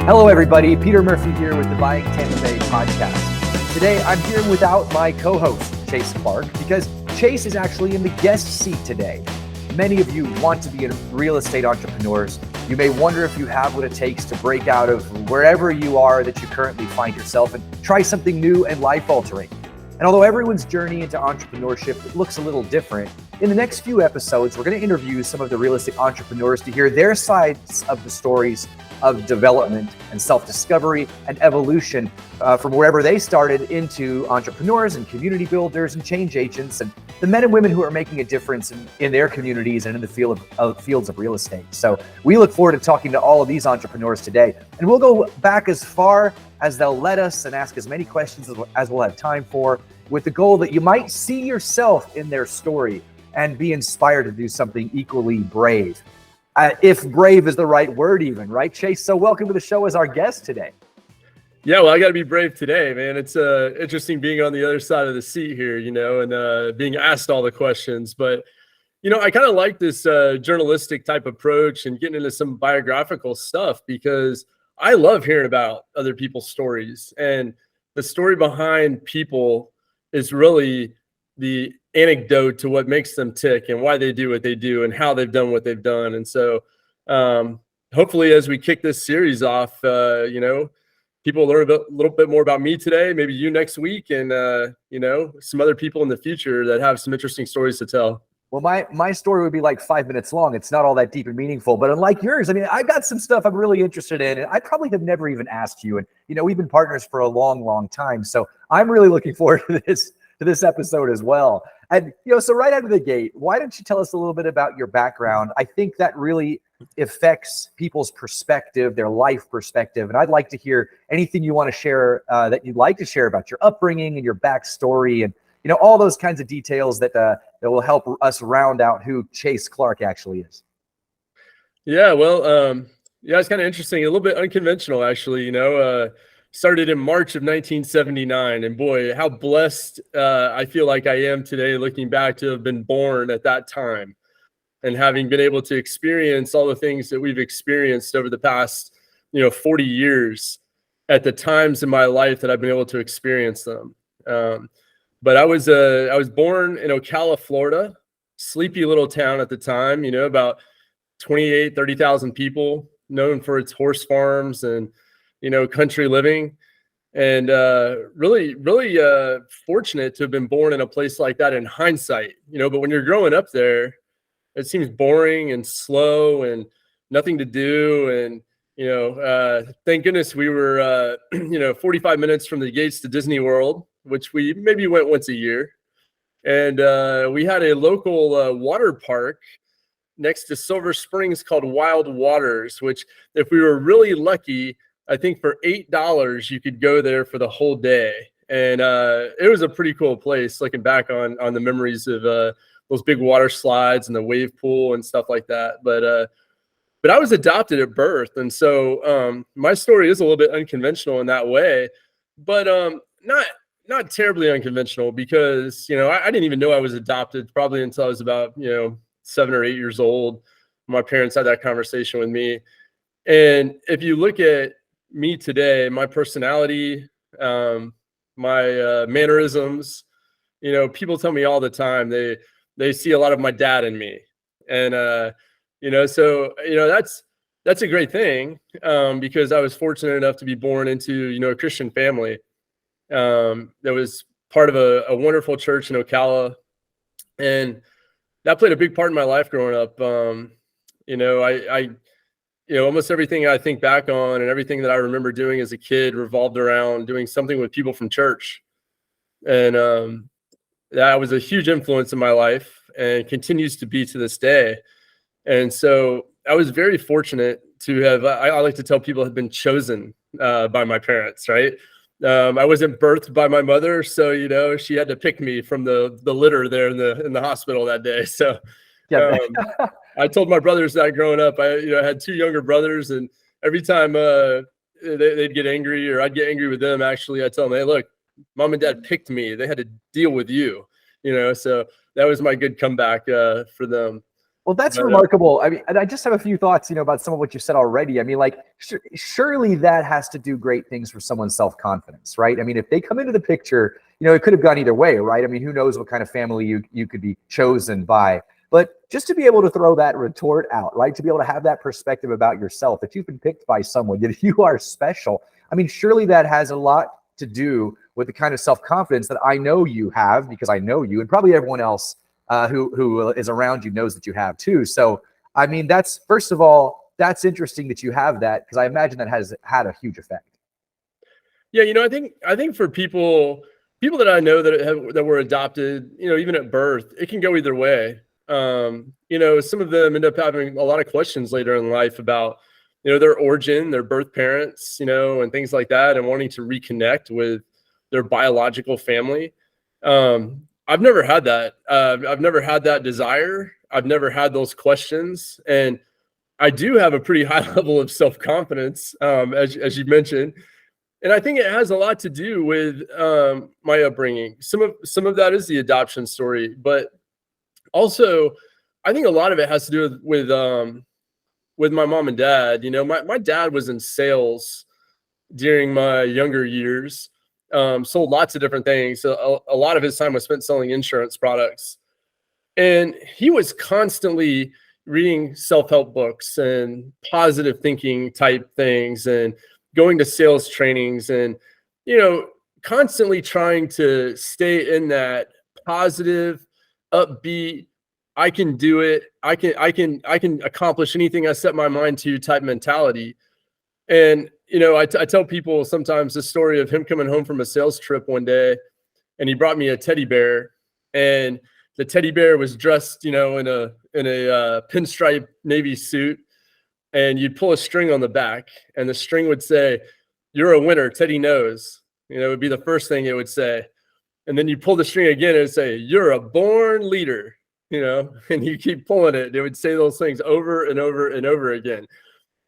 Hello, everybody. Peter Murphy here with the Buying Tampa Bay podcast. Today, I'm here without my co-host, Chase Clark, because Chase is actually in the guest seat today. Many of you want to be real estate entrepreneurs. You may wonder if you have what it takes to break out of wherever you are that you currently find yourself and try something new and life-altering. And although everyone's journey into entrepreneurship looks a little different, in the next few episodes, we're going to interview some of the realistic entrepreneurs to hear their sides of the stories of development and self-discovery and evolution from wherever they started into entrepreneurs and community builders and change agents and the men and women who are making a difference in their communities and in the fields of real estate. So we look forward to talking to all of these entrepreneurs today. And we'll go back as far as they'll let us and ask as many questions as we'll have time for, with the goal that you might see yourself in their story and be inspired to do something equally brave. If brave is the right word even, right, Chase? So welcome to the show as our guest today. Yeah, well, I got to be brave today, man. It's interesting being on the other side of the seat here, and being asked all the questions. But, I kind of like this journalistic type approach and getting into some biographical stuff because I love hearing about other people's stories. And the story behind people is really the anecdote to what makes them tick and why they do what they do and how they've done what they've done. And so hopefully as we kick this series off, people learn a little bit more about me today, maybe you next week, and, some other people in the future that have some interesting stories to tell. Well, my story would be like 5 minutes long. It's not all that deep and meaningful, but unlike yours, I mean, I've got some stuff I'm really interested in, and I probably have never even asked you. And, we've been partners for a long, long time. So I'm really looking forward to this episode as well. And, so right out of the gate, why don't you tell us a little bit about your background? I think that really affects people's perspective, their life perspective. And I'd like to hear anything you want to share that you'd like to share about your upbringing and your backstory and, all those kinds of details that will help us round out who Chase Clark actually is. Yeah, well, it's kind of interesting, a little bit unconventional, actually, started in March of 1979. And boy, how blessed I feel like I am today, looking back, to have been born at that time and having been able to experience all the things that we've experienced over the past, 40 years at the times in my life that I've been able to experience them. But I was born in Ocala, Florida, sleepy little town at the time, about 30,000 people, known for its horse farms and, country living, and really fortunate to have been born in a place like that in hindsight, but when you're growing up there, it seems boring and slow and nothing to do. And, thank goodness we were, 45 minutes from the gates to Disney World, which we maybe went once a year. And we had a local water park next to Silver Springs called Wild Waters, which if we were really lucky, I think for $8, you could go there for the whole day. And it was a pretty cool place, looking back on the memories of those big water slides and the wave pool and stuff like that. But I was adopted at birth. And so my story is a little bit unconventional in that way, but not terribly unconventional because, I didn't even know I was adopted probably until I was about, 7 or 8 years old. My parents had that conversation with me. And if you look at me today, my personality, my mannerisms, people tell me all the time they see a lot of my dad in me. And, so, that's a great thing because I was fortunate enough to be born into, a Christian family that was part of a wonderful church in Ocala. And that played a big part in my life growing up. Almost everything I think back on and everything that I remember doing as a kid revolved around doing something with people from church. And that was a huge influence in my life and continues to be to this day. And so I was very fortunate to have, I like to tell people, have been chosen by my parents, right? I wasn't birthed by my mother, so she had to pick me from the litter there in the hospital that day. So I told my brothers that growing up, I had 2 younger brothers, and every time they'd get angry or I'd get angry with them, actually, I tell them, hey, look, mom and dad picked me. They had to deal with you, so that was my good comeback for them. Well, that's But remarkable. I mean, and I just have a few thoughts, about some of what you said already. I mean, like, surely that has to do great things for someone's self-confidence, right? I mean, if they come into the picture, it could have gone either way, right? I mean, who knows what kind of family you could be chosen by. But just to be able to throw that retort out, right? To be able to have that perspective about yourself, that you've been picked by someone, that you are special. I mean, surely that has a lot to do with the kind of self-confidence that I know you have, because I know you, and probably everyone else who is around you knows that you have too. So, I mean, that's, first of all, that's interesting that you have that, because I imagine that has had a huge effect. yeah, I think for people that I know that were adopted, even at birth, it can go either way. Some of them end up having a lot of questions later in life about, their origin, their birth parents, and things like that, and wanting to reconnect with their biological family. I've never had that. I've never had that desire. I've never had those questions, and I do have a pretty high level of self-confidence, as you mentioned. And I think it has a lot to do with my upbringing. Some of that is the adoption story, but also I think a lot of it has to do with my mom and dad. My dad was in sales during my younger years, sold lots of different things. So a lot of his time was spent selling insurance products, and he was constantly reading self-help books and positive thinking type things, and going to sales trainings, and constantly trying to stay in that positive, upbeat, I can do it, I can accomplish anything I set my mind to type mentality. And I tell people sometimes the story of him coming home from a sales trip one day, and he brought me a teddy bear, and the teddy bear was dressed in a pinstripe navy suit, and you'd pull a string on the back, and the string would say, "You're a winner, Teddy knows." It would be the first thing it would say. And then you pull the string again, and it would say, "You're a born leader," and you keep pulling it. It would say those things over and over and over again.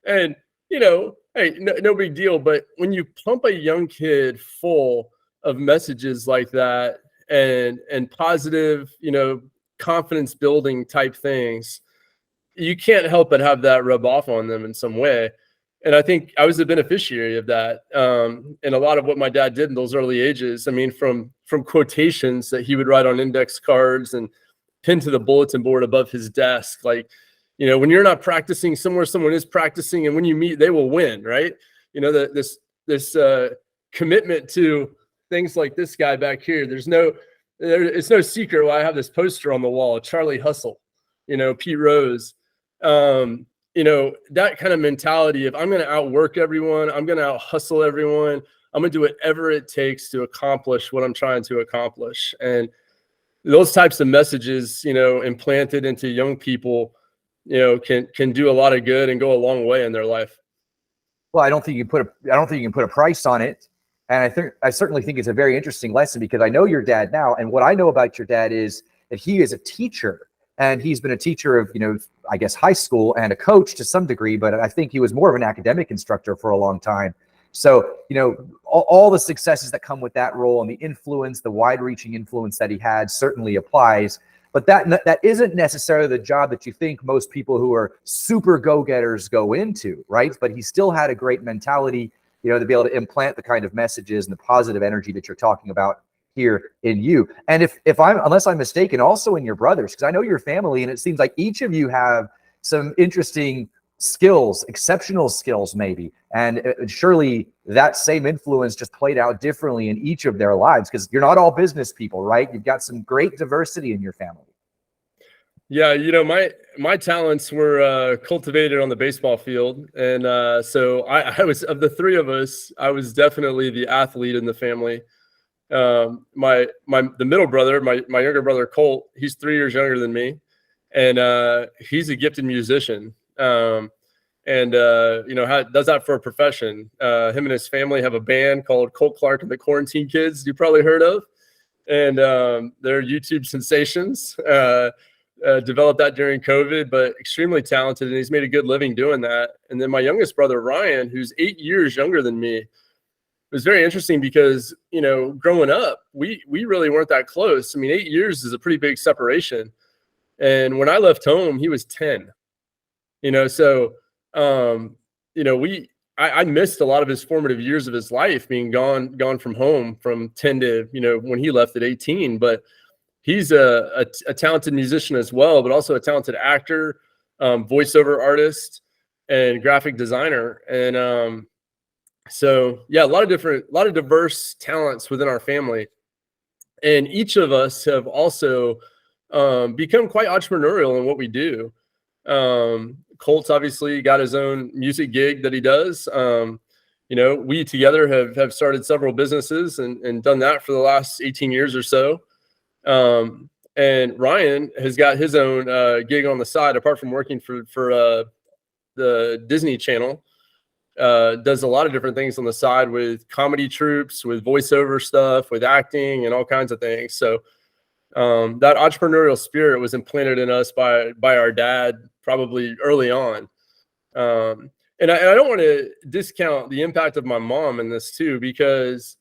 And, hey, no big deal. But when you pump a young kid full of messages like that, and positive, confidence building type things, you can't help but have that rub off on them in some way. And I think I was the beneficiary of that. And a lot of what my dad did in those early ages, I mean, from quotations that he would write on index cards and pin to the bulletin board above his desk. Like, when you're not practicing somewhere, someone is practicing, and when you meet, they will win, right? This commitment to things like this guy back here. It's no secret why I have this poster on the wall, Charlie Hustle, Pete Rose. That kind of mentality of, I'm going to outwork everyone, I'm going to out hustle everyone, I'm going to do whatever it takes to accomplish what I'm trying to accomplish. And those types of messages, implanted into young people, can do a lot of good and go a long way in their life. Well, I don't think you can put a price on it. And I certainly think it's a very interesting lesson, because I know your dad now, and what I know about your dad is that he is a teacher, and he's been a teacher of, I guess, high school, and a coach to some degree, but I think he was more of an academic instructor for a long time. So, all the successes that come with that role, and the influence, the wide-reaching influence that he had, certainly applies. But that isn't necessarily the job that you think most people who are super go-getters go into, right? But he still had a great mentality, to be able to implant the kind of messages and the positive energy that you're talking about here in you. And unless I'm mistaken, also in your brothers, because I know your family, and it seems like each of you have some interesting skills, exceptional skills maybe. And surely that same influence just played out differently in each of their lives, because you're not all business people, right? You've got some great diversity in your family. Yeah, my talents were cultivated on the baseball field, and so I was, of the three of us, I was definitely the athlete in the family. The middle brother, my younger brother Colt, he's 3 years younger than me, and he's a gifted musician, and does that for a profession. Him and his family have a band called Colt Clark and the Quarantine Kids, you probably heard of, and they're YouTube sensations. Developed that during COVID, but extremely talented, and he's made a good living doing that. And then my youngest brother Ryan, who's 8 years younger than me, it was very interesting because growing up, we really weren't that close. I mean, 8 years is a pretty big separation. And when I left home, he was 10. So I missed a lot of his formative years of his life being gone from home from 10 to when he left at 18. But he's a talented musician as well, but also a talented actor, voiceover artist, and graphic designer. And so yeah, a lot of diverse talents within our family, and each of us have also become quite entrepreneurial in what we do. Colt's obviously got his own music gig that he does. We together have started several businesses and done that for the last 18 years or so. And Ryan has got his own gig on the side, apart from working for the Disney Channel. Does a lot of different things on the side with comedy troupes, with voiceover stuff, with acting, and all kinds of things. So that entrepreneurial spirit was implanted in us by our dad probably early on. And I don't want to discount the impact of my mom in this too, because,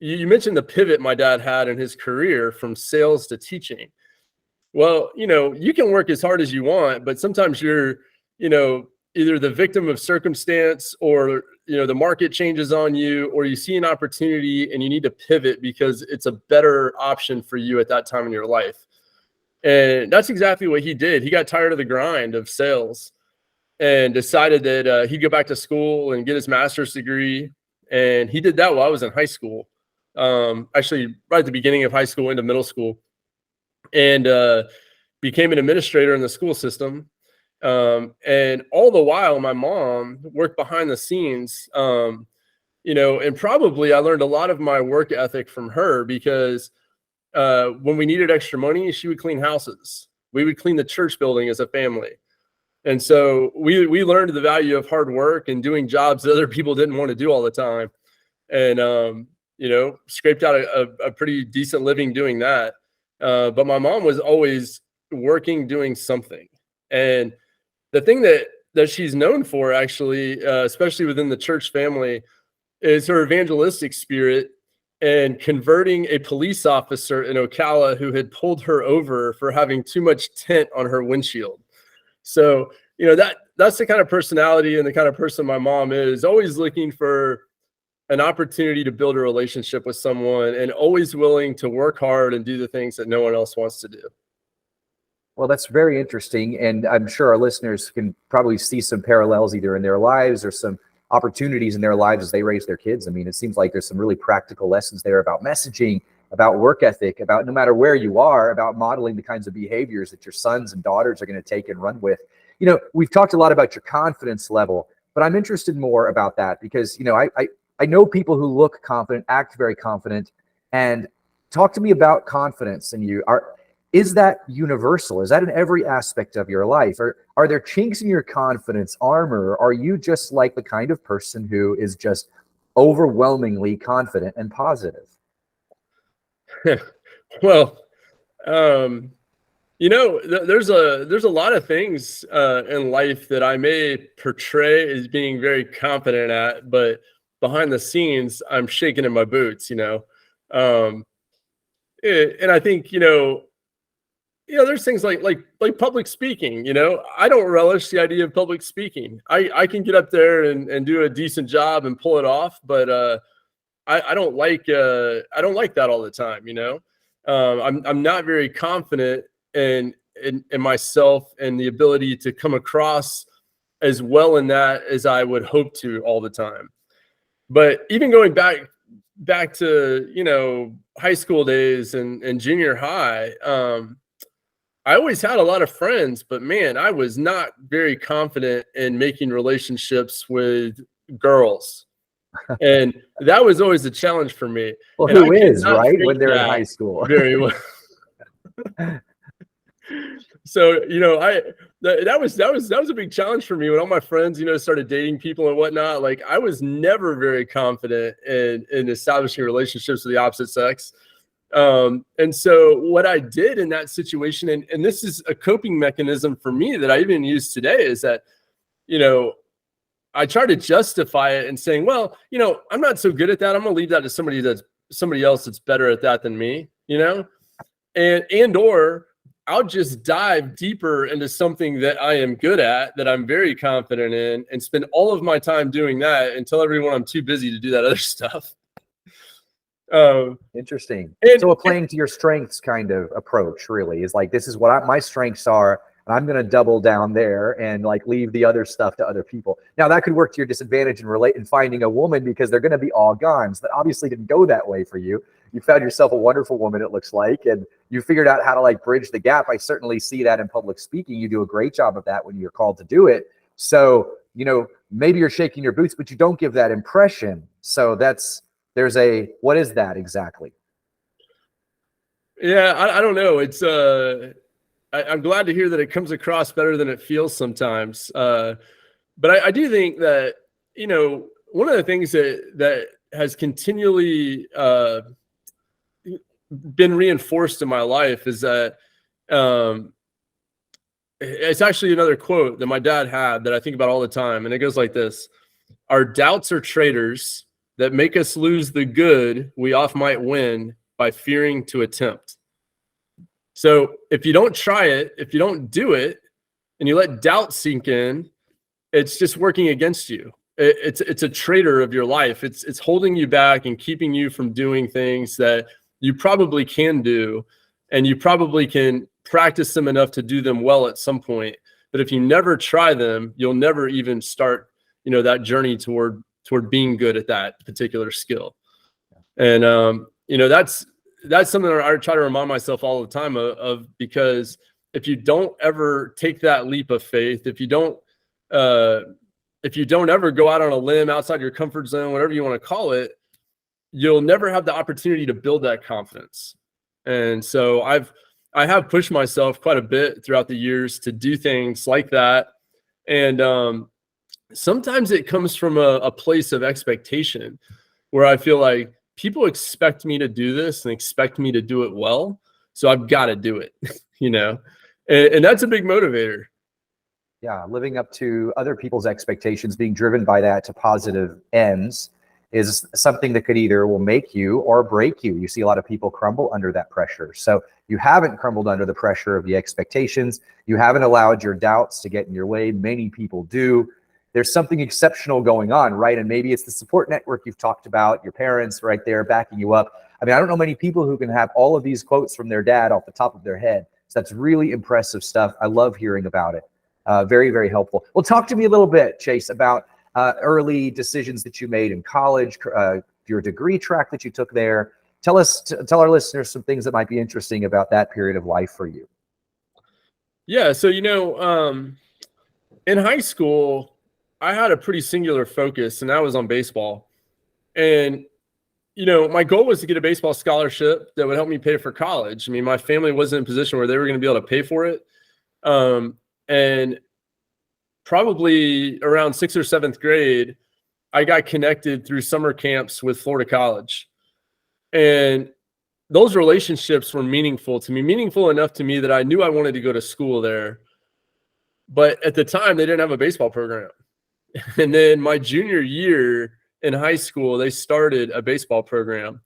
you mentioned the pivot my dad had in his career from sales to teaching. Well, you can work as hard as you want, but sometimes you're, either the victim of circumstance, or, the market changes on you, or you see an opportunity and you need to pivot because it's a better option for you at that time in your life. And that's exactly what he did. He got tired of the grind of sales and decided that he'd go back to school and get his master's degree. And he did that while I was in high school. Actually, right at the beginning of high school into middle school, and became an administrator in the school system. And all the while, my mom worked behind the scenes, and probably I learned a lot of my work ethic from her, because when we needed extra money, she would clean houses. We would clean the church building as a family. And so we learned the value of hard work and doing jobs that other people didn't want to do all the time. And, scraped out a pretty decent living doing that. But my mom was always working, doing something. And the thing that she's known for, actually, especially within the church family, is her evangelistic spirit, and converting a police officer in Ocala who had pulled her over for having too much tint on her windshield. So, that's the kind of personality and the kind of person my mom is, always looking for an opportunity to build a relationship with someone, and always willing to work hard and do the things that no one else wants to do. Well, that's very interesting. And I'm sure our listeners can probably see some parallels either in their lives or some opportunities in their lives as they raise their kids. I mean, it seems like there's some really practical lessons there about messaging, about work ethic, about no matter where you are, about modeling the kinds of behaviors that your sons and daughters are going to take and run with. We've talked a lot about your confidence level, but I'm interested more about that because, I know people who look confident, act very confident, and talk to me about confidence in you. Is that universal? Is that in every aspect of your life? Or are there chinks in your confidence armor? Or are you just like the kind of person who is just overwhelmingly confident and positive? Well, there's a lot of things in life that I may portray as being very confident at, but behind the scenes, I'm shaking in my boots, and I think, there's things like public speaking. I don't relish the idea of public speaking. I can get up there and do a decent job and pull it off, but I don't like that all the time. I'm not very confident in myself and the ability to come across as well in that as I would hope to all the time. But even going back to high school days and junior high, I always had a lot of friends, but man, I was not very confident in making relationships with girls. And that was always a challenge for me. Well, and who is, right? When they're in high school. Very well. So, that was a big challenge for me when all my friends, started dating people and whatnot. Like, I was never very confident in establishing relationships with the opposite sex. And so what I did in that situation, and this is a coping mechanism for me that I even use today, is that, I try to justify it and saying, well, I'm not so good at that. I'm going to leave that to somebody else that's better at that than me, and or I'll just dive deeper into something that I am good at, that I'm very confident in, and spend all of my time doing that and tell everyone I'm too busy to do that other stuff. Interesting. And So a playing to your strengths kind of approach really is like, this is what my strengths are, and I'm going to double down there and like leave the other stuff to other people. Now that could work to your disadvantage in finding a woman, because they're going to be all guns. That obviously didn't go that way for you. You found yourself a wonderful woman, it looks like, and you figured out how to like bridge the gap. I certainly see that in public speaking. You do a great job of that when you're called to do it. So, maybe you're shaking your boots, but you don't give that impression. So what is that exactly? Yeah, I don't know. It's I'm glad to hear that it comes across better than it feels sometimes. But I do think that, one of the things that has continually been reinforced in my life is that it's actually another quote that my dad had that I think about all the time. And it goes like this: our doubts are traitors that make us lose the good we oft might win by fearing to attempt. So if you don't try it, if you don't do it, and you let doubt sink in, it's just working against you. It's a traitor of your life. It's holding you back and keeping you from doing things that you probably can do, and you probably can practice them enough to do them well at some point. But if you never try them, you'll never even start, that journey toward being good at that particular skill. And that's something that I try to remind myself all the time of, because if you don't ever take that leap of faith, if you don't ever go out on a limb outside your comfort zone, whatever you want to call it, you'll never have the opportunity to build that confidence. And so I have pushed myself quite a bit throughout the years to do things like that. And sometimes it comes from a place of expectation, where I feel like people expect me to do this and expect me to do it well. So I've got to do it, and that's a big motivator. Yeah. Living up to other people's expectations, being driven by that to positive ends, is something that could either will make you or break you. You see a lot of people crumble under that pressure. So you haven't crumbled under the pressure of the expectations. You haven't allowed your doubts to get in your way. Many people do. There's something exceptional going on, right? And maybe it's the support network you've talked about, your parents right there backing you up. I mean, I don't know many people who can have all of these quotes from their dad off the top of their head. So that's really impressive stuff. I love hearing about it. Very, very helpful. Well, talk to me a little bit, Chase, about early decisions that you made in college, your degree track that you took there. Tell our listeners some things that might be interesting about that period of life for you. Yeah. So, in high school, I had a pretty singular focus, and that was on baseball. And, my goal was to get a baseball scholarship that would help me pay for college. I mean, my family wasn't in a position where they were going to be able to pay for it. And probably around 6th or 7th grade, I got connected through summer camps with Florida College. And those relationships were meaningful enough to me that I knew I wanted to go to school there. But at the time, they didn't have a baseball program. And then my junior year in high school, they started a baseball program.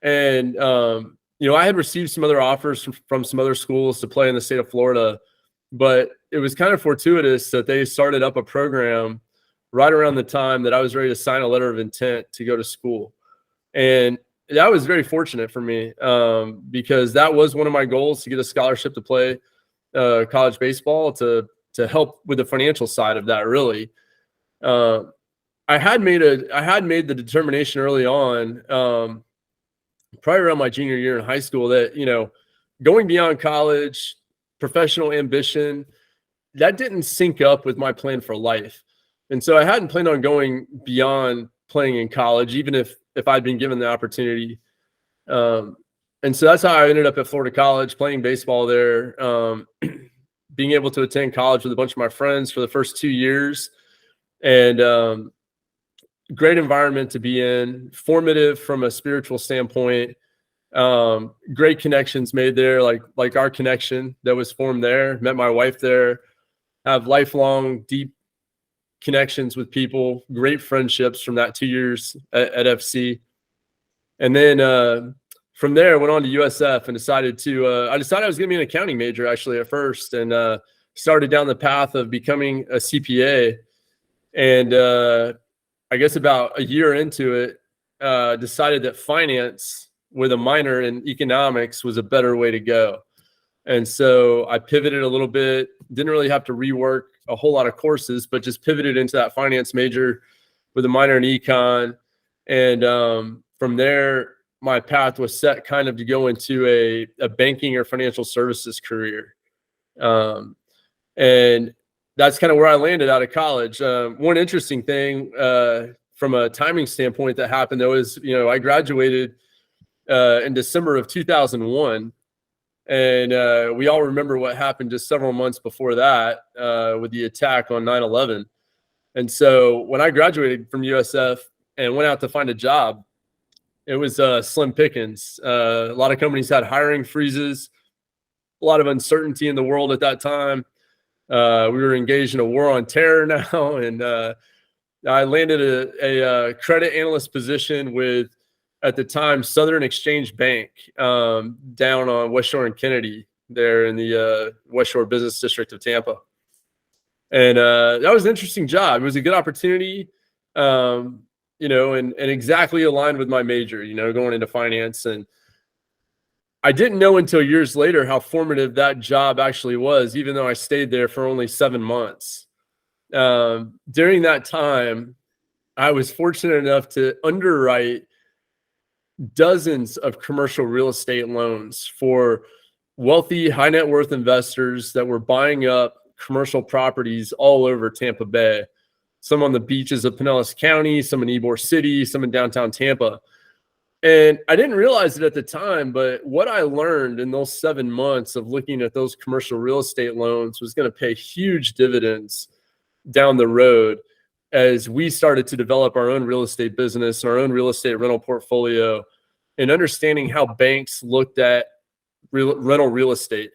And, I had received some other offers from some other schools to play in the state of Florida, but it was kind of fortuitous that they started up a program right around the time that I was ready to sign a letter of intent to go to school. And that was very fortunate for me, because that was one of my goals, to get a scholarship to play college baseball, to help with the financial side of that, really. I had made the determination early on, probably around my junior year in high school, that, going beyond college, professional ambition, that didn't sync up with my plan for life. And so I hadn't planned on going beyond playing in college, even if I'd been given the opportunity. And so that's how I ended up at Florida College, playing baseball there, being able to attend college with a bunch of my friends for the first 2 years. And great environment to be in, formative from a spiritual standpoint. Great connections made there, like our connection that was formed there. Met my wife there, have lifelong deep connections with people, great friendships from that 2 years at FC. And then from there, I went on to USF and decided I decided I was going to be an accounting major actually at first, and started down the path of becoming a CPA. And I guess about a year into it, decided that finance with a minor in economics was a better way to go. And so I pivoted a little bit, didn't really have to rework a whole lot of courses, but just pivoted into that finance major with a minor in econ. And from there, my path was set kind of to go into a banking or financial services career. And that's kind of where I landed out of college. One interesting thing from a timing standpoint that happened, though, is, I graduated in December of 2001. And we all remember what happened just several months before that with the attack on 9/11. And so when I graduated from USF and went out to find a job, it was slim pickings. A lot of companies had hiring freezes, a lot of uncertainty in the world at that time. We were engaged in a war on terror now, and I landed a credit analyst position with, at the time, Southern Exchange Bank down on West Shore and Kennedy, there in the West Shore Business District of Tampa. And that was an interesting job. It was a good opportunity, and exactly aligned with my major, going into finance. And I didn't know until years later how formative that job actually was, even though I stayed there for only 7 months. During that time, I was fortunate enough to underwrite dozens of commercial real estate loans for wealthy, high net worth investors that were buying up commercial properties all over Tampa Bay, some on the beaches of Pinellas County, some in Ybor City, some in downtown Tampa. And I didn't realize it at the time, but what I learned in those 7 months of looking at those commercial real estate loans was going to pay huge dividends down the road as we started to develop our own real estate business and our own real estate rental portfolio, and understanding how banks looked at rental real estate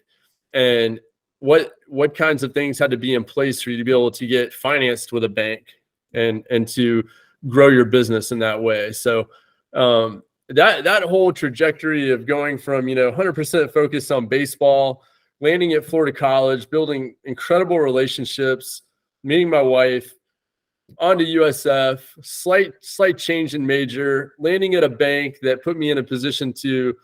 and what kinds of things had to be in place for you to be able to get financed with a bank and to grow your business in that way. So that whole trajectory of going from 100% focused on baseball, landing at Florida College, building incredible relationships, meeting my wife, on to USF, slight change in major, landing at a bank that put me in a position to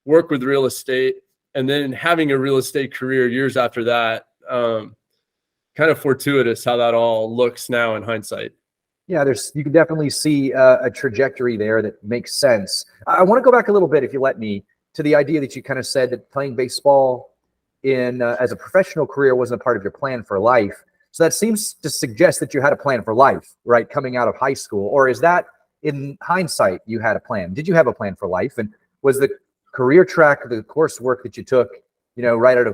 work with real estate, and then having a real estate career years after that. Kind of fortuitous how that all looks now in hindsight. Yeah, you can definitely see a trajectory there that makes sense. I want to go back a little bit, if you let me, to the idea that you kind of said that playing baseball as a professional career wasn't a part of your plan for life. So that seems to suggest that you had a plan for life, right, coming out of high school. Or is that, in hindsight, you had a plan? Did you have a plan for life? And was the career track, the coursework that you took, right out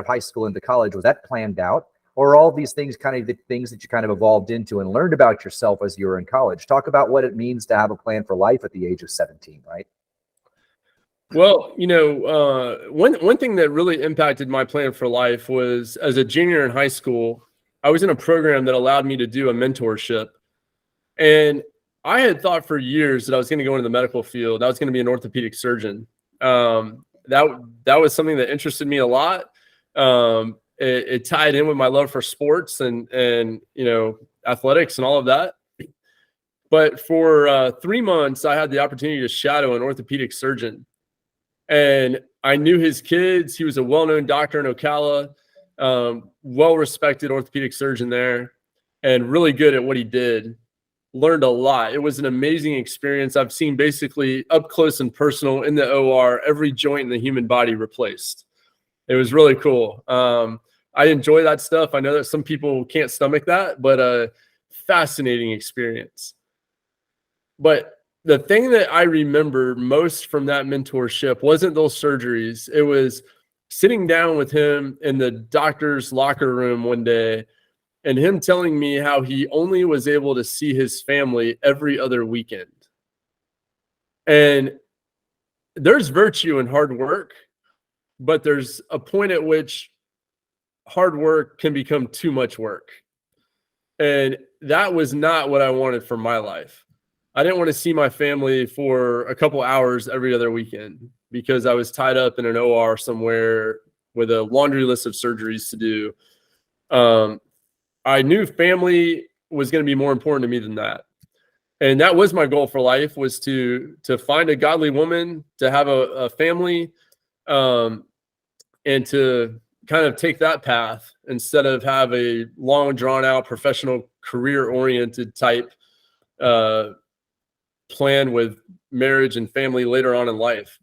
of high school into college, was that planned out? Or are all these things kind of the things that you kind of evolved into and learned about yourself as you were in college? Talk about what it means to have a plan for life at the age of 17, right? Well, one thing that really impacted my plan for life was, as a junior in high school, I was in a program that allowed me to do a mentorship. And I had thought for years that I was going to go into the medical field. I was going to be an orthopedic surgeon. That was something that interested me a lot. It tied in with my love for sports and athletics and all of that. But for 3 months, I had the opportunity to shadow an orthopedic surgeon. And I knew his kids. He was a well-known doctor in Ocala, well-respected orthopedic surgeon there, and really good at what he did. Learned a lot. It was an amazing experience. I've seen basically up close and personal in the OR, every joint in the human body replaced. It was really cool. I enjoy that stuff. I know that some people can't stomach that, but a fascinating experience. But the thing that I remember most from that mentorship wasn't those surgeries. It was sitting down with him in the doctor's locker room one day and him telling me how he only was able to see his family every other weekend. And there's virtue in hard work, but there's a point at which hard work can become too much work. And that was not what I wanted for my life. I didn't want to see my family for a couple hours every other weekend. because I was tied up in an OR somewhere with a laundry list of surgeries to do. I knew family was going to be more important to me than that. And that was my goal for life, was to find a godly woman, to have a family, and to kind of take that path instead of have a long drawn out professional career oriented type plan with marriage and family later on in life.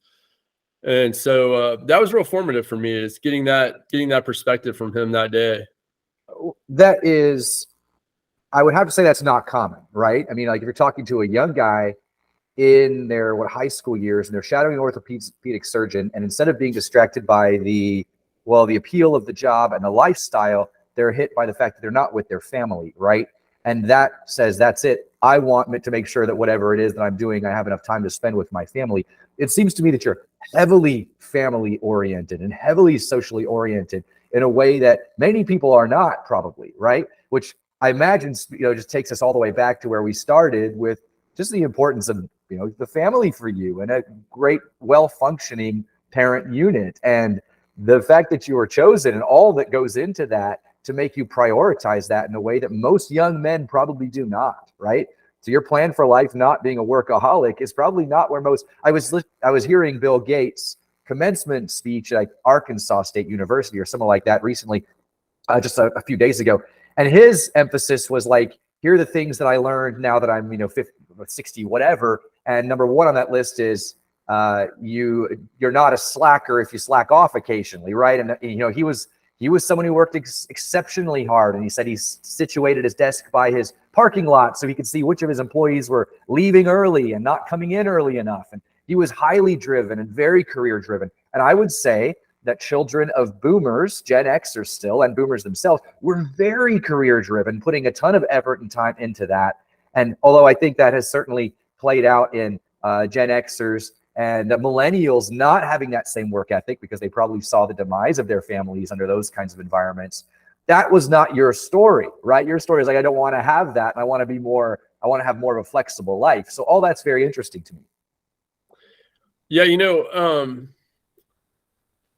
And so that was real formative for me, is getting that perspective from him that day. That is, I would have to say that's not common, right? I mean, like if you're talking to a young guy in their high school years and they're shadowing an orthopedic surgeon, and instead of being distracted by the appeal of the job and the lifestyle, they're hit by the fact that they're not with their family, right? And that says, that's it. I want to make sure that whatever it is that I'm doing, I have enough time to spend with my family. It seems to me that you're heavily family oriented and heavily socially oriented in a way that many people are not, probably, right? Which I imagine, just takes us all the way back to where we started with just the importance of, the family for you and a great, well-functioning parent unit. And the fact that you were chosen and all that goes into that to make you prioritize that in a way that most young men probably do not, right? So your plan for life not being a workaholic is probably not where most. I was hearing Bill Gates' commencement speech at Arkansas State University or something like that recently, just a few days ago. And his emphasis was like, here are the things that I learned now that I'm, 50, 60, whatever. And number one on that list is you're not a slacker if you slack off occasionally, right? And he was someone who worked exceptionally hard, and he said he situated his desk by his parking lot so he could see which of his employees were leaving early and not coming in early enough. And he was highly driven and very career driven. And I would say that children of boomers, Gen Xers still, and boomers themselves, were very career driven, putting a ton of effort and time into that. And although I think that has certainly played out in Gen Xers and the millennials not having that same work ethic because they probably saw the demise of their families under those kinds of environments, that was not your story, right? Your story is like, I don't want to have that. And I want to have more of a flexible life. So all that's very interesting to me. Yeah.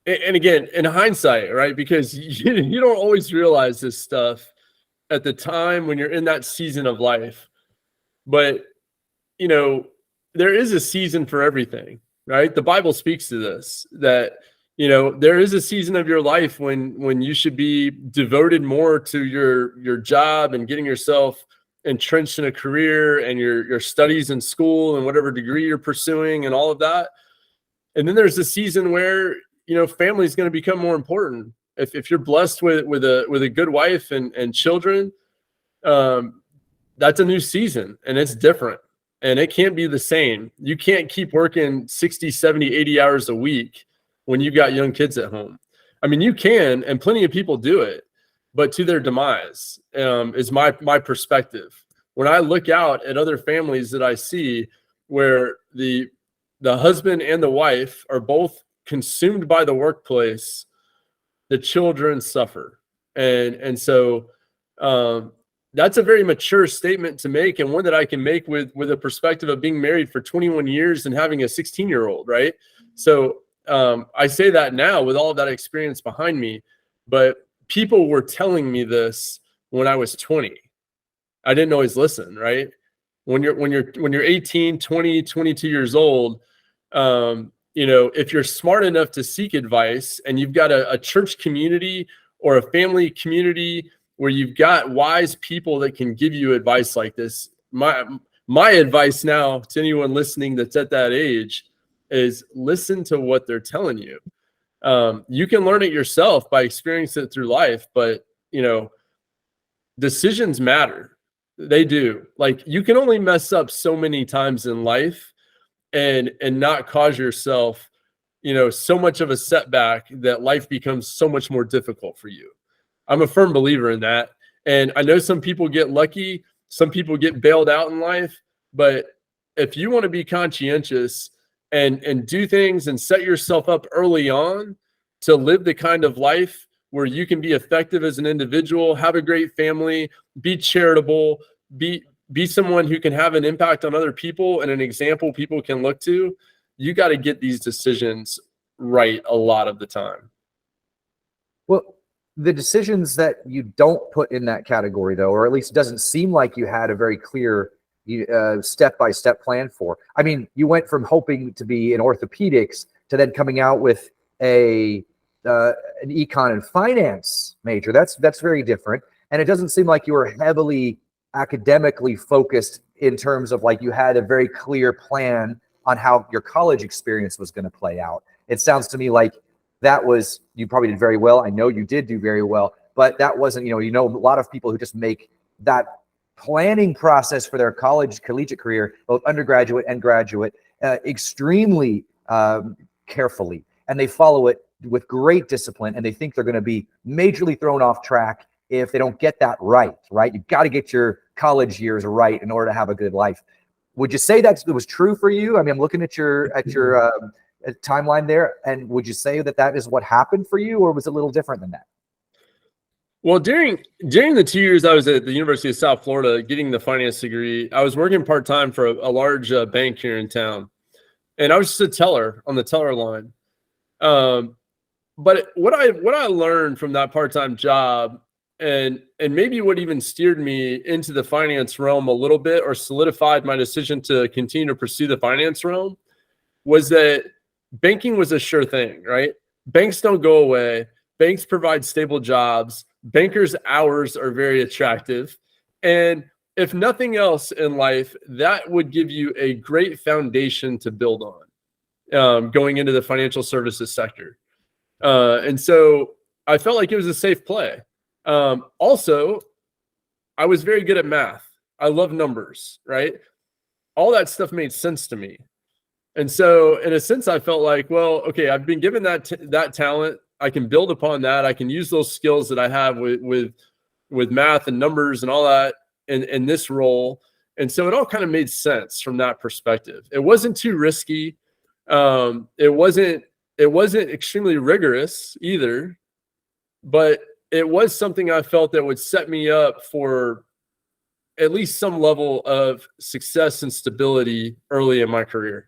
And again, in hindsight, right? Because you don't always realize this stuff at the time when you're in that season of life. But, there is a season for everything, right? The Bible speaks to this, that, there is a season of your life when you should be devoted more to your job and getting yourself entrenched in a career and your studies in school and whatever degree you're pursuing and all of that. And then there's a season where, family is going to become more important. If you're blessed with a good wife and children, that's a new season and it's different. And it can't be the same. You can't keep working 60, 70, 80 hours a week when you've got young kids at home. I mean, you can, and plenty of people do it, but to their demise, is my perspective. When I look out at other families that I see where the husband and the wife are both consumed by the workplace, the children suffer. And so that's a very mature statement to make, and one that I can make with a perspective of being married for 21 years and having a 16-year-old, right? So I say that now with all of that experience behind me, but people were telling me this when I was 20. I didn't always listen, right? When you're 18, 20, 22 years old, if you're smart enough to seek advice and you've got a church community or a family community where you've got wise people that can give you advice like this, my advice now to anyone listening that's at that age is listen to what they're telling you. You can learn it yourself by experiencing it through life, but decisions matter. They do. Like, you can only mess up so many times in life and not cause yourself, so much of a setback that life becomes so much more difficult for you. I'm a firm believer in that. And I know some people get lucky, some people get bailed out in life, but if you want to be conscientious and do things and set yourself up early on to live the kind of life where you can be effective as an individual, have a great family, be charitable, be someone who can have an impact on other people and an example people can look to, you got to get these decisions right a lot of the time. Well, the decisions that you don't put in that category, though, or at least it doesn't seem like you had a very clear step-by-step plan for. I mean, you went from hoping to be in orthopedics to then coming out with an econ and finance major. That's very different. And it doesn't seem like you were heavily academically focused in terms of like you had a very clear plan on how your college experience was going to play out. It sounds to me like that was, you probably did very well. I know you did do very well, but that wasn't, a lot of people who just make that planning process for their collegiate career, both undergraduate and graduate, extremely carefully. And they follow it with great discipline, and they think they're going to be majorly thrown off track if they don't get that right? You've got to get your college years right in order to have a good life. Would you say that was true for you? I mean, I'm looking at your timeline there, and would you say that is what happened for you, or was it a little different than that? Well, during the 2 years I was at the University of South Florida getting the finance degree, I was working part-time for a large bank here in town, and I was just a teller on the teller line. But what I learned from that part-time job, and maybe what even steered me into the finance realm a little bit, or solidified my decision to continue to pursue the finance realm, was that banking was a sure thing, right? Banks don't go away. Banks provide stable jobs. Bankers' hours are very attractive. And if nothing else in life, that would give you a great foundation to build on going into the financial services sector. And so I felt like it was a safe play. Also, I was very good at math. I love numbers, right? All that stuff made sense to me. And so in a sense, I felt like, well, okay, I've been given that talent. I can build upon that. I can use those skills that I have with math and numbers and all that in this role. And so it all kind of made sense from that perspective. It wasn't too risky. It wasn't extremely rigorous either, but it was something I felt that would set me up for at least some level of success and stability early in my career.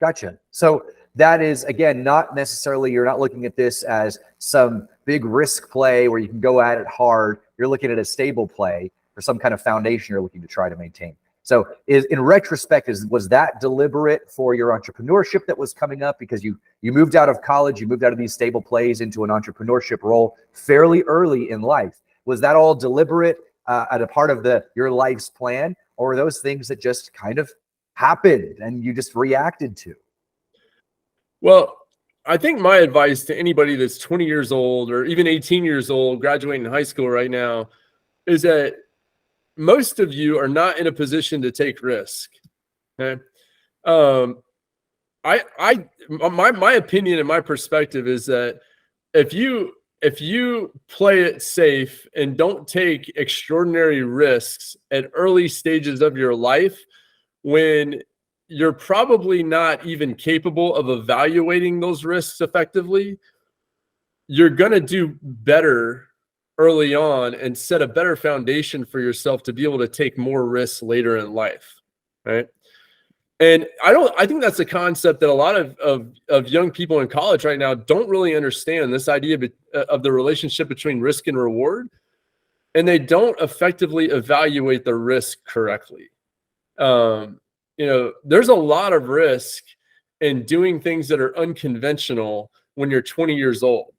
Gotcha. So that is, again, not necessarily, you're not looking at this as some big risk play where you can go at it hard. You're looking at a stable play for some kind of foundation you're looking to try to maintain. So in retrospect, was that deliberate for your entrepreneurship that was coming up? Because you moved out of college, you moved out of these stable plays into an entrepreneurship role fairly early in life. Was that all deliberate at a part of your life's plan, or were those things that just kind of happened and you just reacted to? Well, I think my advice to anybody that's 20 years old or even 18 years old, graduating high school right now, is that most of you are not in a position to take risk. Okay. My opinion and my perspective is that if you play it safe and don't take extraordinary risks at early stages of your life, when you're probably not even capable of evaluating those risks effectively, you're going to do better early on and set a better foundation for yourself to be able to take more risks later in life, right? And I think that's a concept that a lot of young people in college right now don't really understand, this idea of the relationship between risk and reward, and they don't effectively evaluate the risk correctly. There's a lot of risk in doing things that are unconventional when you're 20 years old.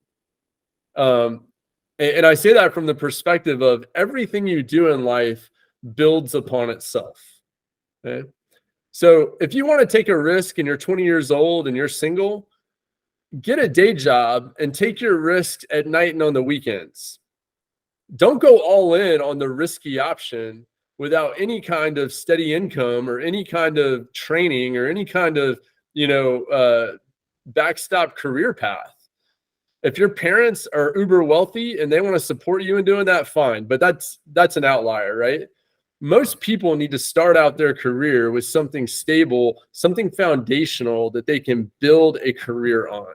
And I say that from the perspective of everything you do in life builds upon itself. Okay? So if you want to take a risk and you're 20 years old and you're single, get a day job and take your risks at night and on the weekends. Don't go all in on the risky option without any kind of steady income or any kind of training or any kind of, backstop career path. If your parents are uber wealthy and they want to support you in doing that, fine. But that's an outlier, right? Most people need to start out their career with something stable, something foundational that they can build a career on.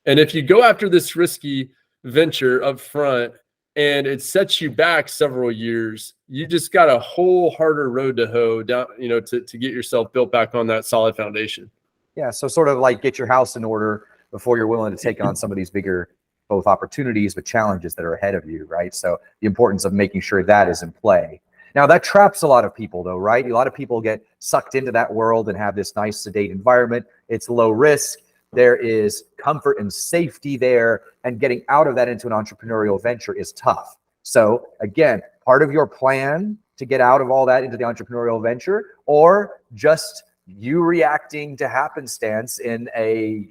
And if you go after this risky venture up front and it sets you back several years, you just got a whole harder road to hoe down, to get yourself built back on that solid foundation. Yeah. So sort of like get your house in order before you're willing to take on some of these bigger, both opportunities, but challenges that are ahead of you, right? So the importance of making sure that is in play. Now that traps a lot of people though, right? A lot of people get sucked into that world and have this nice sedate environment. It's low risk. There is comfort and safety there, and getting out of that into an entrepreneurial venture is tough. So again, part of your plan to get out of all that into the entrepreneurial venture, or just you reacting to happenstance in a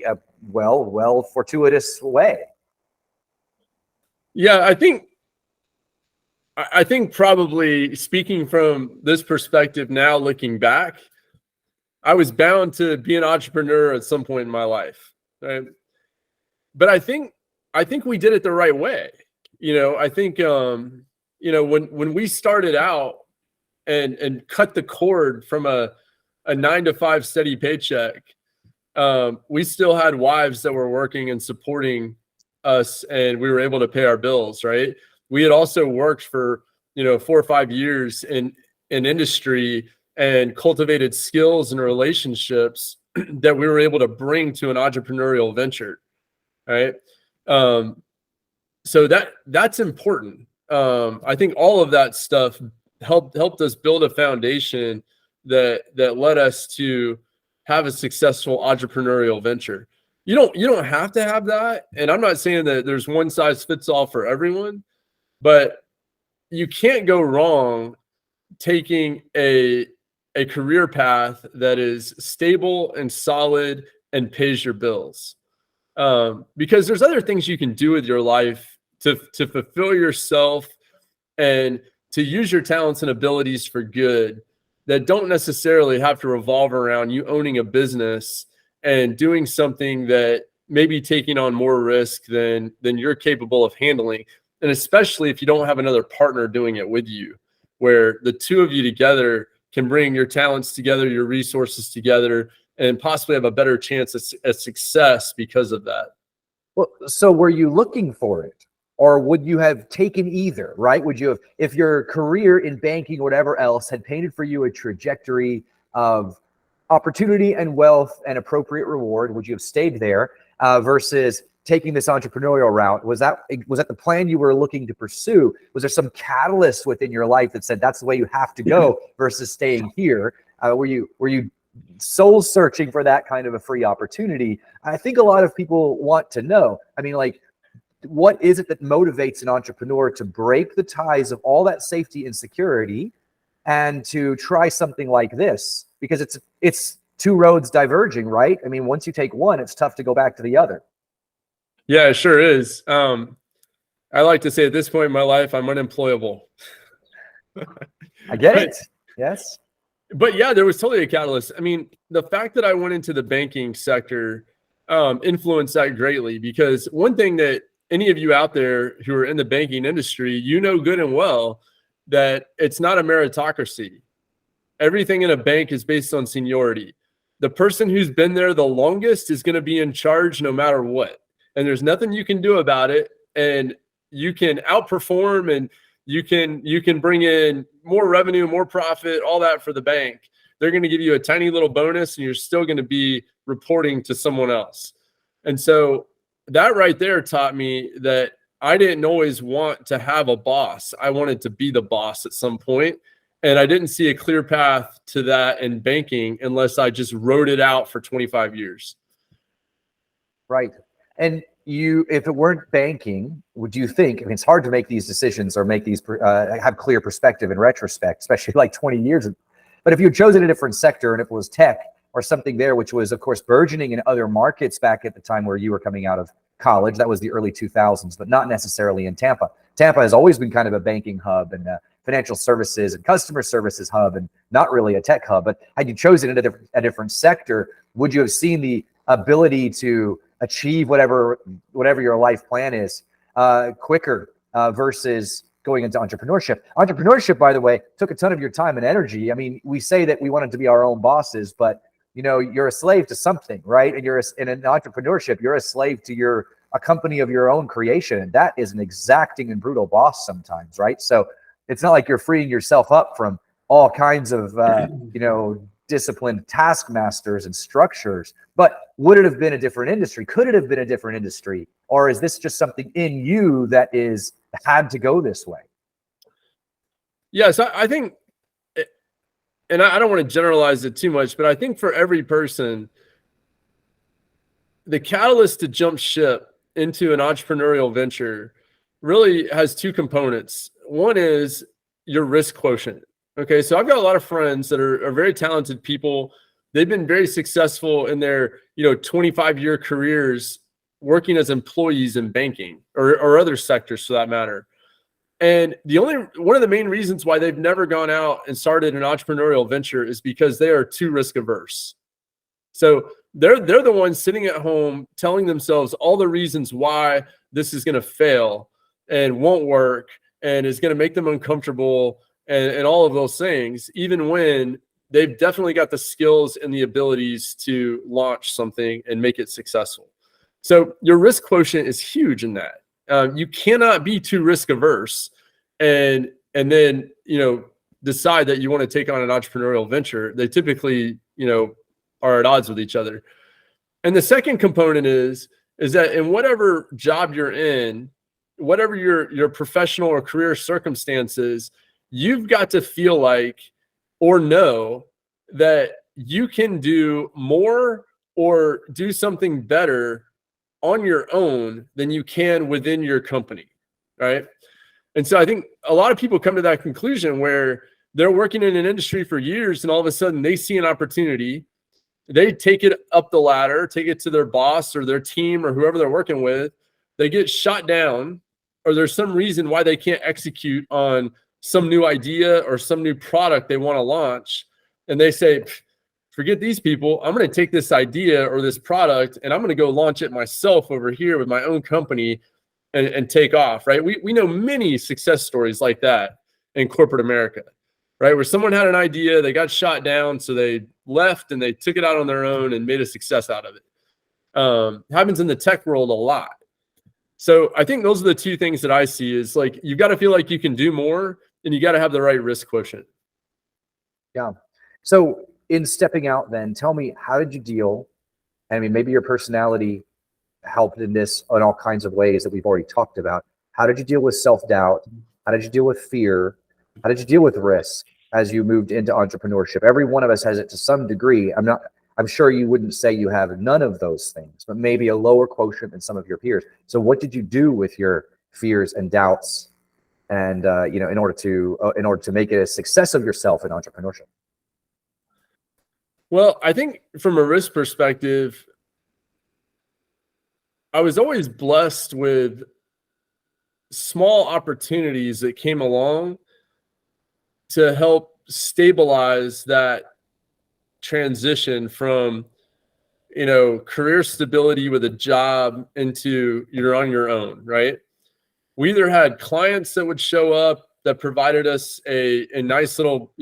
well fortuitous way. Yeah, I think probably speaking from this perspective now, looking back, I was bound to be an entrepreneur at some point in my life, right? But I think we did it the right way. I think when we started out and cut the cord from a 9-to-5 steady paycheck, we still had wives that were working and supporting us, and we were able to pay our bills, right? We had also worked for 4 or 5 years in industry and cultivated skills and relationships that we were able to bring to an entrepreneurial venture, right? So that's important. I think all of that stuff helped us build a foundation that led us to have a successful entrepreneurial venture. You don't have to have that, and I'm not saying that there's one size fits all for everyone, but you can't go wrong taking a career path that is stable and solid and pays your bills. Because there's other things you can do with your life to fulfill yourself and to use your talents and abilities for good that don't necessarily have to revolve around you owning a business and doing something that may be taking on more risk than you're capable of handling. And especially if you don't have another partner doing it with you, where the two of you together can bring your talents together, your resources together, and possibly have a better chance at success because of that. Well, so were you looking for it, or would you have taken either, right? Would you have, if your career in banking or whatever else had painted for you a trajectory of opportunity and wealth and appropriate reward, would you have stayed there versus taking this entrepreneurial route? Was that the plan you were looking to pursue? Was there some catalyst within your life that said that's the way you have to go versus staying here? Were you soul searching for that kind of a free opportunity? I think a lot of people want to know. I mean, like, what is it that motivates an entrepreneur to break the ties of all that safety and security and to try something like this? Because it's two roads diverging, right? I mean, once you take one, it's tough to go back to the other. Yeah, it sure is. I like to say at this point in my life, I'm unemployable. I get it. Yes. But yeah, there was totally a catalyst. I mean, the fact that I went into the banking sector influenced that greatly, because one thing that any of you out there who are in the banking industry, good and well that it's not a meritocracy. Everything in a bank is based on seniority. The person who's been there the longest is going to be in charge no matter what. And there's nothing you can do about it. And you can outperform and you can bring in more revenue, more profit, all that for the bank. They're going to give you a tiny little bonus and you're still going to be reporting to someone else. And so that right there taught me that I didn't always want to have a boss. I wanted to be the boss at some point. And I didn't see a clear path to that in banking unless I just wrote it out for 25 years. Right. And if it weren't banking, would you think, I mean, it's hard to make these decisions or make these have clear perspective in retrospect, especially like 20 years. But if you had chosen a different sector and if it was tech or something there, which was, of course, burgeoning in other markets back at the time where you were coming out of college, that was the early 2000s, but not necessarily in Tampa. Tampa has always been kind of a banking hub and financial services and customer services hub, and not really a tech hub. But had you chosen a different sector, would you have seen the ability to achieve whatever your life plan is quicker versus going into entrepreneurship? Entrepreneurship, by the way, took a ton of your time and energy. I mean, we say that we wanted to be our own bosses, but you're a slave to something, right? And in an entrepreneurship, you're a slave to your a company of your own creation. And that is an exacting and brutal boss sometimes, right? So it's not like you're freeing yourself up from all kinds of, disciplined taskmasters and structures. But would it have been a different industry? Could it have been a different industry? Or is this just something in you that is had to go this way? Yes, I think, and I don't want to generalize it too much, but I think for every person, the catalyst to jump ship into an entrepreneurial venture really has two components. One is your risk quotient. Okay, so I've got a lot of friends that are very talented people. They've been very successful in their 25-year careers working as employees in banking or other sectors for that matter. And one of the main reasons why they've never gone out and started an entrepreneurial venture is because they are too risk averse. So they're the ones sitting at home telling themselves all the reasons why this is going to fail and won't work and is going to make them uncomfortable and all of those things, even when they've definitely got the skills and the abilities to launch something and make it successful. So your risk quotient is huge in that. You cannot be too risk averse and then, decide that you want to take on an entrepreneurial venture. They typically, are at odds with each other. And the second component is that in whatever job you're in, whatever your professional or career circumstances, you've got to feel like or know that you can do more or do something better on your own than you can within your company, right? And so I think a lot of people come to that conclusion where they're working in an industry for years and all of a sudden they see an opportunity, they take it up the ladder, take it to their boss or their team or whoever they're working with, they get shot down, or there's some reason why they can't execute on some new idea or some new product they want to launch. And they say, forget these people. I'm going to take this idea or this product and I'm going to go launch it myself over here with my own company and take off, right? We know many success stories like that in corporate America, right? Where someone had an idea, they got shot down, so they left and they took it out on their own and made a success out of it. Happens in the tech world a lot. So I think those are the two things that I see is like, you got to feel like you can do more and you got to have the right risk quotient. Yeah. So in stepping out then, tell me, how did you deal? I mean, maybe your personality helped in this in all kinds of ways that we've already talked about. How did you deal with self-doubt? How did you deal with fear? How did you deal with risk as you moved into entrepreneurship? Every one of us has it to some degree. I'm sure you wouldn't say you have none of those things, but maybe a lower quotient than some of your peers. So what did you do with your fears and doubts and in order to make it a success of yourself in entrepreneurship? Well, I think from a risk perspective, I was always blessed with small opportunities that came along to help stabilize that transition from, career stability with a job into you're on your own, right? We either had clients that would show up that provided us a nice little,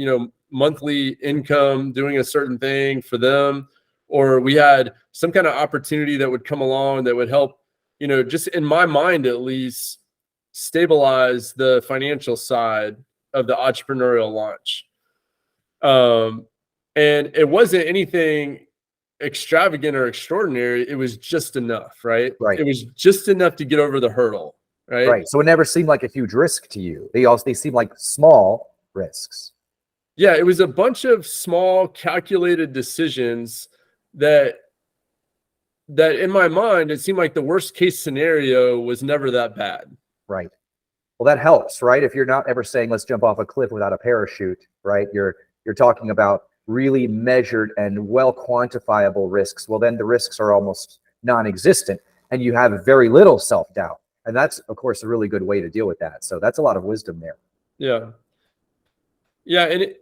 monthly income doing a certain thing for them, or we had some kind of opportunity that would come along that would help, just in my mind at least, stabilize the financial side of the entrepreneurial launch. And it wasn't anything extravagant or extraordinary. It was just enough, right? Right. It was just enough to get over the hurdle, right? Right. So it never seemed like a huge risk to you. They seem like small risks. Yeah, it was a bunch of small calculated decisions that in my mind, it seemed like the worst case scenario was never that bad. Right. Well, that helps, right? If you're not ever saying, let's jump off a cliff without a parachute, right? You're talking about really measured and well quantifiable risks. Well, then the risks are almost non-existent and you have very little self-doubt. And that's, of course, a really good way to deal with that. So that's a lot of wisdom there. Yeah. Yeah. And,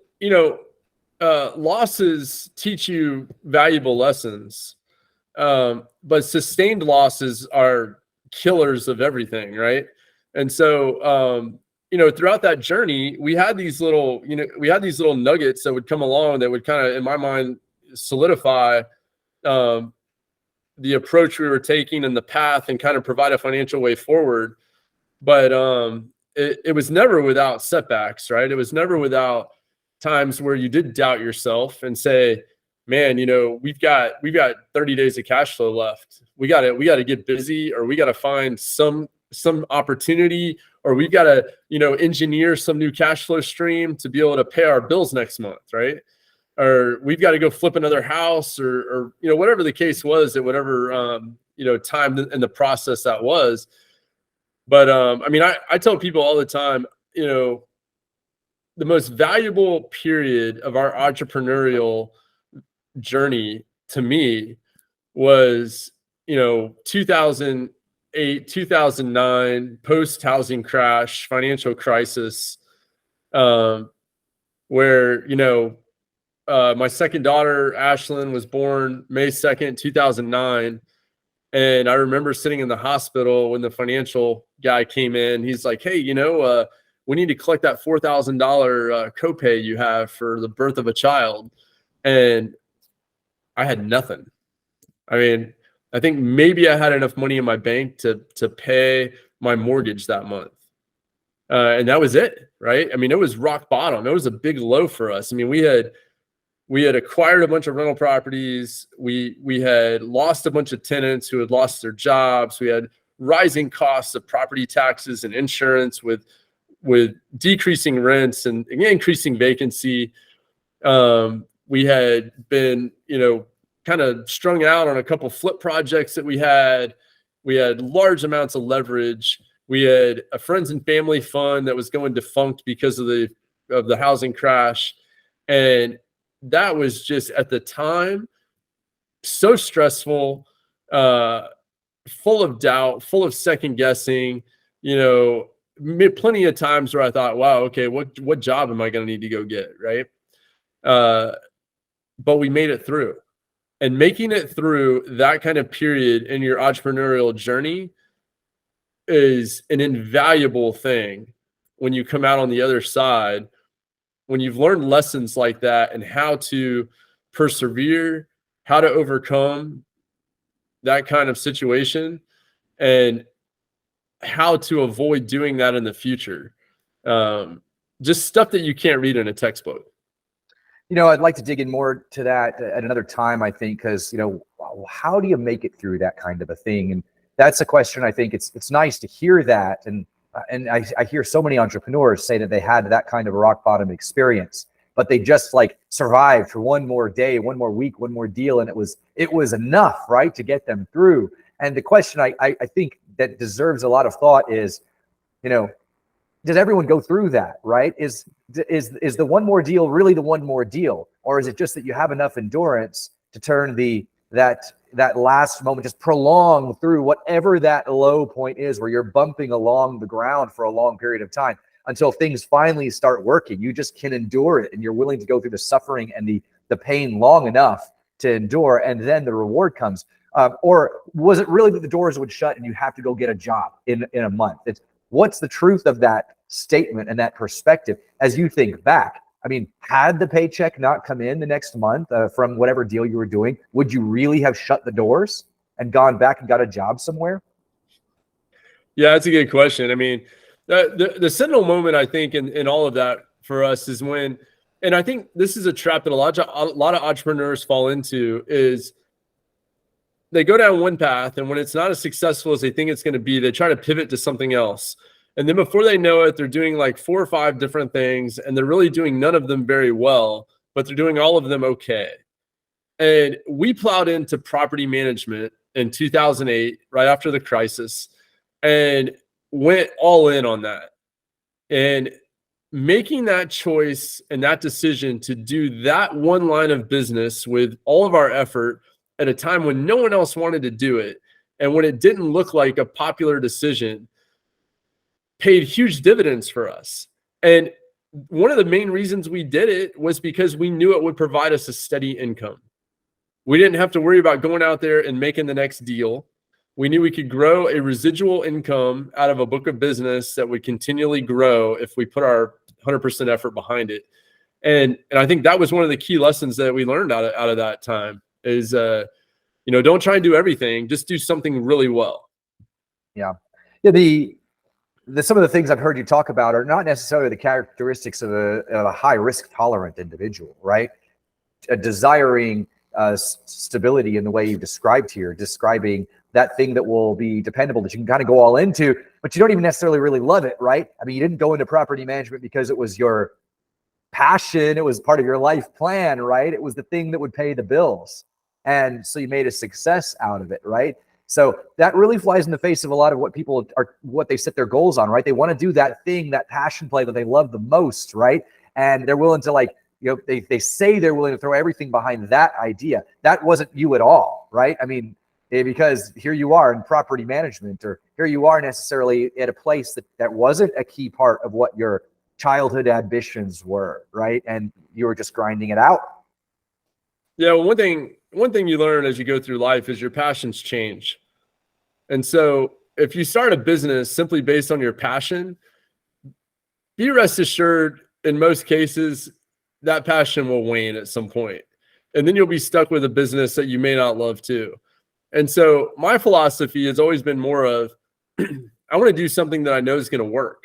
losses teach you valuable lessons, but sustained losses are killers of everything, right? And so, throughout that journey, we had these little nuggets that would come along that would kind of, in my mind, solidify the approach we were taking and the path and kind of provide a financial way forward. But it was never without setbacks, right? It was never without times where you did doubt yourself and say, man, we've got 30 days of cash flow left. We got to get busy, or we got to find some opportunity, or we've got to, engineer some new cash flow stream to be able to pay our bills next month, right? Or we've got to go flip another house, or whatever the case was at whatever time in the process that was. But I tell people all the time, the most valuable period of our entrepreneurial journey to me was 2008, 2009, post housing crash, financial crisis, where my second daughter Ashlyn was born May 2nd, 2009. And I remember sitting in the hospital when the financial guy came in. He's like, hey, we need to collect that $4,000 copay you have for the birth of a child. And I had nothing. I think maybe I had enough money in my bank to pay my mortgage that month. And that was it, right? It was rock bottom. It was a big low for us. We had acquired a bunch of rental properties. We had lost a bunch of tenants who had lost their jobs. We had rising costs of property taxes and insurance with decreasing rents and increasing vacancy. We had been, kind of strung out on a couple flip projects that we had. We had large amounts of leverage. We had a friends and family fund that was going defunct because of the housing crash. And that was just at the time so stressful, full of doubt, full of second guessing, plenty of times where I thought, wow, okay, what job am I going to need to go get? Right. But we made it through, and making it through that kind of period in your entrepreneurial journey is an invaluable thing when you come out on the other side, when you've learned lessons like that and how to persevere, how to overcome that kind of situation, and how to avoid doing that in the future. Just stuff that you can't read in a textbook. I'd like to dig in more to that at another time, I think, because, how do you make it through that kind of a thing? And that's a question. I think it's nice to hear that. And I hear so many entrepreneurs say that they had that kind of rock bottom experience, but they just survived for one more day, one more week, one more deal. And it was enough, right, to get them through. And the question I think that deserves a lot of thought is, does everyone go through that, right? Is the one more deal really the one more deal? Or is it just that you have enough endurance to turn that last moment, just prolong through whatever that low point is where you're bumping along the ground for a long period of time until things finally start working? You just can endure it, and you're willing to go through the suffering and the pain long enough to endure, and then the reward comes. Or was it really that the doors would shut and you have to go get a job in a month? What's the truth of that statement and that perspective as you think back? Had the paycheck not come in the next month from whatever deal you were doing, would you really have shut the doors and gone back and got a job somewhere? Yeah, that's a good question. The seminal moment, I think, in all of that for us is when, and I think this is a trap that a lot of entrepreneurs fall into, is they go down one path, and when it's not as successful as they think it's going to be, they try to pivot to something else. And then before they know it, they're doing 4 or 5 different things, and they're really doing none of them very well, but they're doing all of them okay. And we plowed into property management in 2008, right after the crisis, and went all in on that. And making that choice and that decision to do that one line of business with all of our effort at a time when no one else wanted to do it, and when it didn't look like a popular decision, paid huge dividends for us. And one of the main reasons we did it was because we knew it would provide us a steady income. We didn't have to worry about going out there and making the next deal. We knew we could grow a residual income out of a book of business that would continually grow if we put our 100% effort behind it. And I think that was one of the key lessons that we learned out of that time is Don't try and do everything. Just do something really well. Yeah. The some of the things I've heard you talk about are not necessarily the characteristics of a high risk tolerant individual, right? Desiring stability in the way you described here, describing that thing that will be dependable, that you can kind of go all into, but you don't even necessarily really love it, right? I mean, you didn't go into property management because it was your passion, it was part of your life plan, right? It was the thing that would pay the bills. And so you made a success out of it, right? So that really flies in the face of a lot of what people are, what they set their goals on, right? They want to do that thing, that passion play that they love the most, right? And they're willing to, like, they say they're willing to throw everything behind that idea. That wasn't you at all, right? I mean, because here you are in property management, or here you are necessarily at a place that wasn't a key part of what your childhood ambitions were, right? And you were just grinding it out. Yeah, well, one thing you learn as you go through life is your passions change. And so if you start a business simply based on your passion, be rest assured, in most cases, that passion will wane at some point. And then you'll be stuck with a business that you may not love too. And so my philosophy has always been more of, I want to do something that I know is going to work.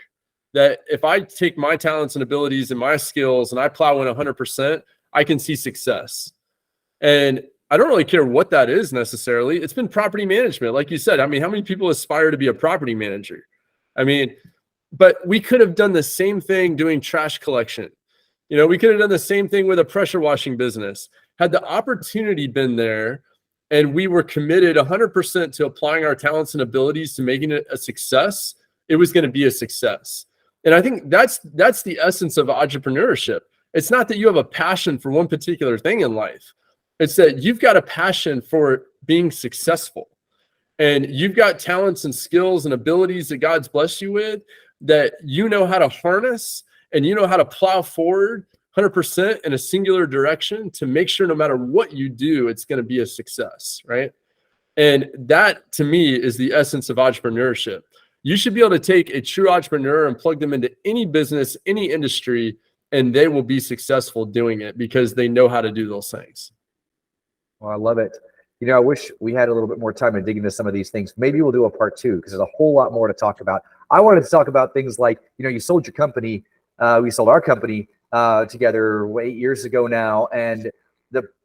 That if I take my talents and abilities and my skills and I plow in 100%, I can see success. And I don't really care what that is necessarily. It's been property management. Like you said, I mean, how many people aspire to be a property manager? I mean, but we could have done the same thing doing trash collection. We could have done the same thing with a pressure washing business. Had the opportunity been there and we were committed 100% to applying our talents and abilities to making it a success, it was going to be a success. And I think that's the essence of entrepreneurship. It's not that you have a passion for one particular thing in life. It's that you've got a passion for being successful, and you've got talents and skills and abilities that God's blessed you with that you know how to harness, and you know how to plow forward 100% in a singular direction to make sure no matter what you do, it's going to be a success, right? And that, to me, is the essence of entrepreneurship. You should be able to take a true entrepreneur and plug them into any business, any industry, and they will be successful doing it because they know how to do those things. Well, I love it. I wish we had a little bit more time to dig into some of these things. Maybe we'll do a part 2 because there's a whole lot more to talk about. I wanted to talk about things like, you sold your company. We sold our company together 8 years ago now. And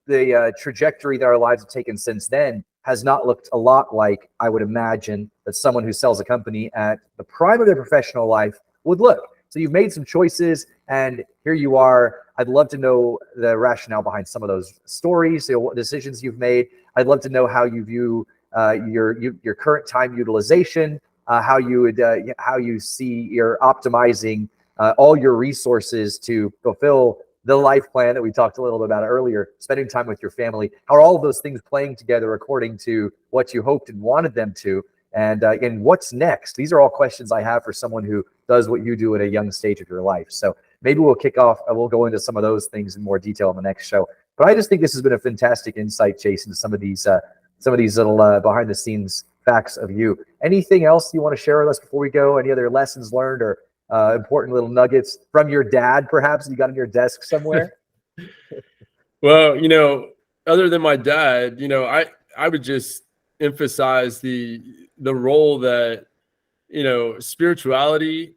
the trajectory that our lives have taken since then has not looked a lot like I would imagine that someone who sells a company at the prime of their professional life would look. So you've made some choices, and here you are. I'd love to know the rationale behind some of those stories, what decisions you've made. I'd love to know how you view your current time utilization, how you see you're optimizing all your resources to fulfill the life plan that we talked a little bit about earlier, spending time with your family. How are all of those things playing together according to what you hoped and wanted them to? And what's next? These are all questions I have for someone who does what you do at a young stage of your life. So maybe we'll kick off and we'll go into some of those things in more detail in the next show. But I just think this has been a fantastic insight, Chase, into some of these little behind the scenes facts of you. Anything else you want to share with us before we go? Any other lessons learned or important little nuggets from your dad, perhaps you got on your desk somewhere? Well, other than my dad, I would just emphasize the role that, spirituality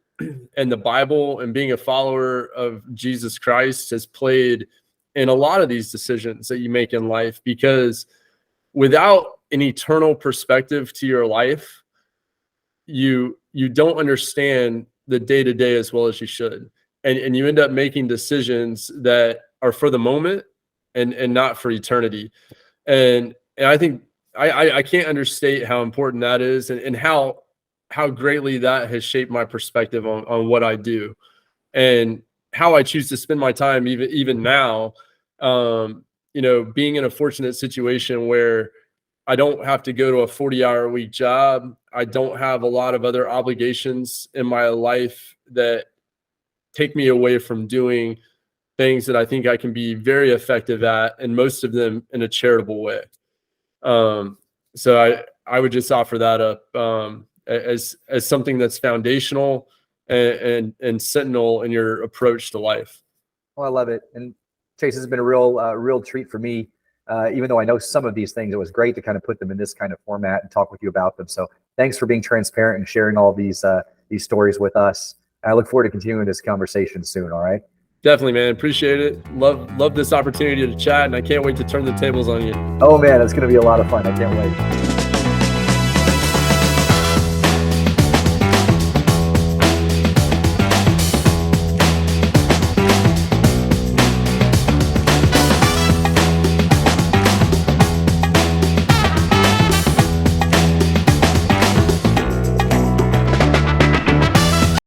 and the Bible and being a follower of Jesus Christ has played in a lot of these decisions that you make in life, because without an eternal perspective to your life, you don't understand the day-to-day as well as you should. And you end up making decisions that are for the moment and not for eternity. And I think I can't understate how important that is, and how greatly that has shaped my perspective on what I do and how I choose to spend my time even now. Being in a fortunate situation where I don't have to go to a 40-hour-a-week job. I don't have a lot of other obligations in my life that take me away from doing things that I think I can be very effective at, and most of them in a charitable way. So I would just offer that up as something that's foundational and sentinel in your approach to life. Well, I love it. And Chase, has been a real treat for me Even though I know some of these things, it was great to kind of put them in this kind of format and talk with you about them. So thanks for being transparent and sharing all these stories with us. I look forward to continuing this conversation soon. All right. Definitely, man. Appreciate it. Love this opportunity to chat, and I can't wait to turn the tables on you. Oh man, it's going to be a lot of fun. I can't wait.